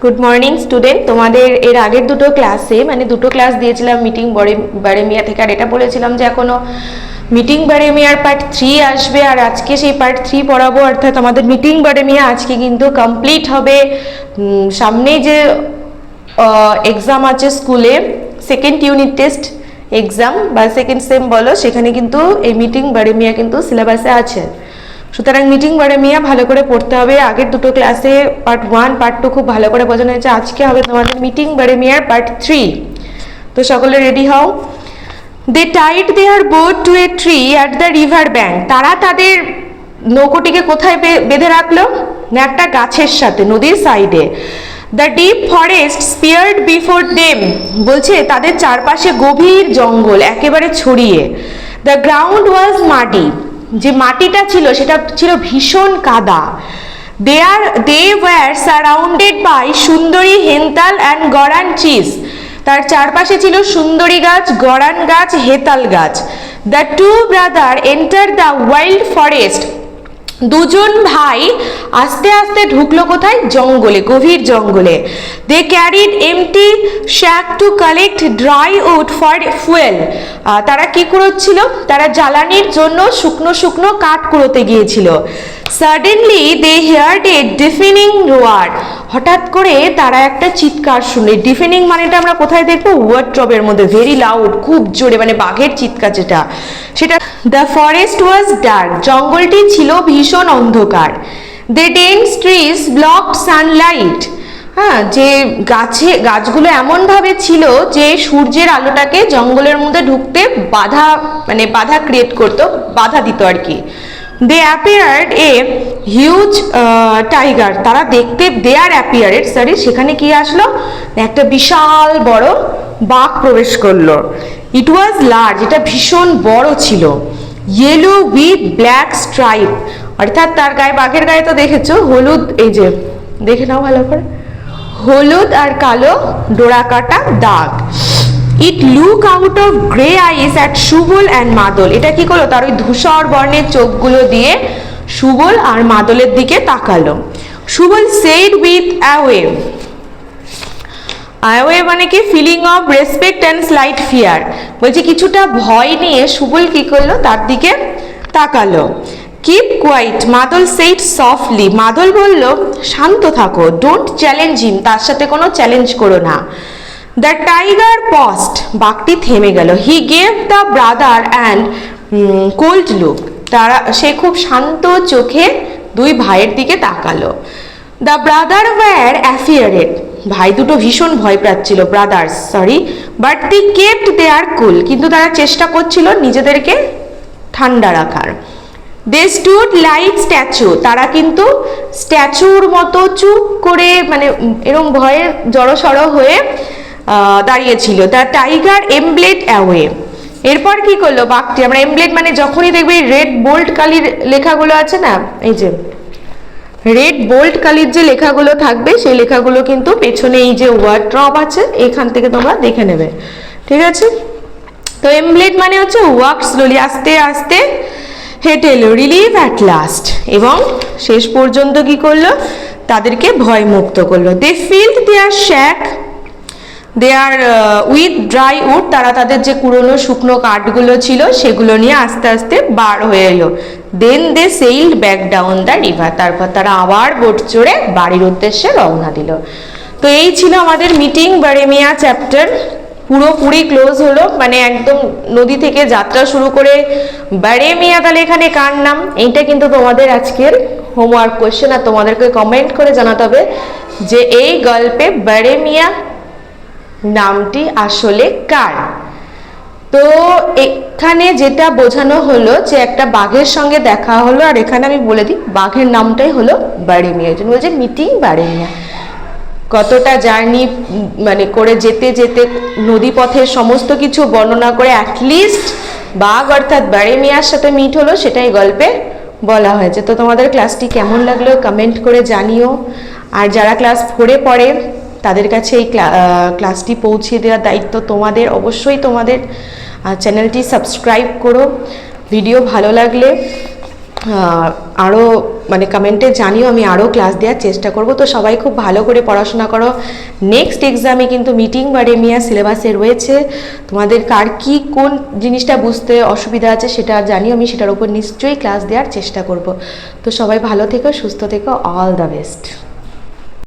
Good morning student. তোমাদের এর আগের দুটো ক্লাসে মানে দুটো ক্লাস দিয়েছিলাম মিটিং বারেমিয়া থেকে, আর এটা বলেছিলাম যে এখনো মিটিং বারেমিয়ার পার্ট 3 আসবে, আর আজকে সেই পার্ট 3 পড়াবো। অর্থাৎ আমাদের মিটিং বারেমিয়া আজকে কিন্তু কমপ্লিট হবে। সামনে যে এক্সাম আছে স্কুলে, সেকেন্ড ইউনিট টেস্ট এক্সাম বা সেকেন্ড সেম বলো, সেখানে কিন্তু এই মিটিং বারেমিয়া কিন্তু সিলেবাসে আছে। সুতরাং মিটিং বারেমিয়া ভালো করে পড়তে হবে। আগের দুটো ক্লাসে পার্ট 1 পার্ট 2 খুব ভালো করে বোঝানো হয়েছে। আজকে হবে তোমাদের মিটিং বারেমিয়ার পার্ট 3। তো সকলে রেডি হও। They tied their boat to a tree at the river bank. তারা তাদের নৌকোটিকে কোথায় বেঁধে রাখলো? না একটা গাছের সাথে, নদীর সাইডে। The deep forest spread before them, বলছে তাদের চারপাশে গভীর জঙ্গল একেবারে ছড়িয়ে। দ্য গ্রাউন্ড ওয়াজ মাডি, যে মাটিটা ছিল সেটা ছিল ভীষণ কাদা। দে ওয়ার সারাউন্ডেড বাই সুন্দরী, হেন্তাল অ্যান্ড গড়ান ট্রিজ। তার চারপাশে ছিল সুন্দরী গাছ, গড়ান গাছ, হেতাল গাছ। The two brother enter the wild forest. দুজন ভাই আস্তে আস্তে ঢুকলো কোথায়? জঙ্গলে, গভীর জঙ্গলে। They carried empty sack to collect dry wood for fuel. তারা কি কুড়োচ্ছিল? তারা জ্বালানির জন্য শুকনো শুকনো কাঠ কুড়োতে গিয়েছিল। সাডেনলি দে হিয়ার্ড এ ডিফেনিং রোয়ার। হঠাৎ করে তারা একটা চিৎকার শুনে। ডিফেনিং মানেটা আমরা কোথায় দেখবো? ওয়ার্ডট্রবের মধ্যে, ভেরি লাউড, খুব জোরে, মানে বাঘের চিৎকার যেটা সেটা। দ্য ফরেস্ট ওয়াজ ডার্ক, জঙ্গলটি ছিল ভীষণ অন্ধকার। The dense trees blocked sunlight, হ্যাঁ, যে গাছগুলো এমনভাবে ছিল যে সূর্যের আলোটাকে জঙ্গলের মধ্যে ঢুকতে বাধা ক্রিয়েট করতো, বাধা দিত আর কি। দে অ্যাপিয়ার্ড এ হিউজ টাইগার, তারা দেখতে সেখানে কি আসলো? একটা বিশাল বড় বাঘ প্রবেশ করলো। ইট ওয়াজ লার্জ, এটা ভীষণ বড় ছিল। ইয়েলো উইথ ব্ল্যাক স্ট্রাইপ, অর্থাৎ তার গায়ে, বাঘের গায়ে তো দেখেছো হলুদ, এই যে দেখে নাও ভালো করে, হলুদ আর কালো ডোরা কাটা দাগ। ইট look out of grey ice at Subal and মাদল। এটা কি করলো? তার ওই ধূসর বর্ণের চোখগুলো দিয়ে সুবল আর মাদলের দিকে তাকালো। সুবল সেড উইথ অ্যাওয়ে, আয়োয়ে মানে কি? Feeling of respect and slight fear, বলছে কিছুটা ভয় নিয়ে সুবল কি করলো? তার দিকে তাকালো। কিপ কোয়াইট, মাদল সেইড সফটলি, মাদল বলল শান্ত থাকো। ডোন্ট চ্যালেঞ্জ হিম, তার সাথে কোনো চ্যালেঞ্জ করো না। দ্য টাইগার পস্ট, বাঘটি থেমে গেল। He gave the brother and cold look, সে খুব শান্ত চোখে দুই ভাইয়ের দিকে তাকালো। দ্য ব্রাদার ওয়্যার অ্যাফিয়ারেড, ভাই দুটো ভীষণ ভয় পাচ্ছিল, brothers sorry, but they kept their cool, কিন্তু তারা চেষ্টা করছিল নিজেদেরকে ঠান্ডা রাখার। দে স্টুড লাইক স্ট্যাচু, তারা কিন্তু স্ট্যাচুর মতো চুপ করে, মানে এরকম ভয়ে জড়সড় হয়ে দাঁড়িয়েছিল। দ্য টাইগার এমব্লেড অ্যাওয়ে, এরপর কি করলো বাঘটি? আমরা এমব্লেড মানে যখনই দেখবে রেড বোল্ড কালির লেখাগুলো আছে না, এই যে রেড বোল্ড কালির যে লেখাগুলো থাকবে, সেই লেখাগুলো কিন্তু পেছনে এই যে ওয়ার্ডট্রব আছে এখান থেকে তোমরা দেখে নেবে, ঠিক আছে? তো এমব্লেড মানে হচ্ছে ওয়াক স্লোলি, আস্তে আস্তে হেঁটে এলো। রিলিভ অ্যাট লাস্ট, এবং শেষ পর্যন্ত কি করলো? তাদেরকে ভয় মুক্ত করলো। They filled their sack there with dry wood, তারা তাদের যে পুরনো শুকনো কাঠগুলো ছিল সেগুলো নিয়ে আস্তে আস্তে বার হয়ে এলো। দেন দে সেইলড ব্যাক ডাউন দ্য রিভার, তারপর তারা আবার বোট চড়ে বাড়ির উদ্দেশ্যে রওনা দিল। তো এই ছিল আমাদের মিটিং বারেমিয়া চ্যাপ্টার, পুরোপুরি ক্লোজ হলো, মানে একদম নদী থেকে যাত্রা শুরু করে বারেমিয়া। তাহলে এখানে কার নাম? এইটা কিন্তু তোমাদের আজকের হোমওয়ার্ক কোয়েশ্চেন, আর তোমাদেরকে কমেন্ট করে জানাতে হবে যে এই গল্পে বারেমিয়া নামটি আসলে কার। তো এখানে যেটা বোঝানো হলো যে একটা বাঘের সঙ্গে দেখা হলো, আর এখানে আমি বলে দিই বাঘের নামটাই হলো বারেমিয়া, এই জন্য বলছে মিটিং বারেমিয়া। কতটা জার্নি মানে করে যেতে যেতে নদী পথের সমস্ত কিছু বর্ণনা করে অ্যাটলিস্ট বাঘ অর্থাৎ বারেমিয়ার সাথে মিট হলো, সেটাই গল্পে বলা হয়েছে। তো তোমাদের ক্লাসটি কেমন লাগলো কমেন্ট করে জানিও, আর যারা ক্লাস 4-এ পড়ে তাদের কাছে এই ক্লাসটি পৌঁছে দেওয়ার দায়িত্ব তোমাদের। অবশ্যই তোমাদের চ্যানেলটি সাবস্ক্রাইব করো। ভিডিও ভালো লাগলে আরও মানে কমেন্টে জানিও, আমি আরও ক্লাস দেওয়ার চেষ্টা করব। তো সবাই খুব ভালো করে পড়াশোনা করো, নেক্সট এক্সামে কিন্তু মিটিং বারেমিয়া সিলেবাসে রয়েছে, তোমাদের কার কি কোন জিনিসটা বুঝতে অসুবিধা আছে সেটা জানিও, আমি সেটার উপর নিশ্চয়ই ক্লাস দেওয়ার চেষ্টা করব। তো সবাই ভালো থেকো, সুস্থ থেকো, অল দ্য বেস্ট।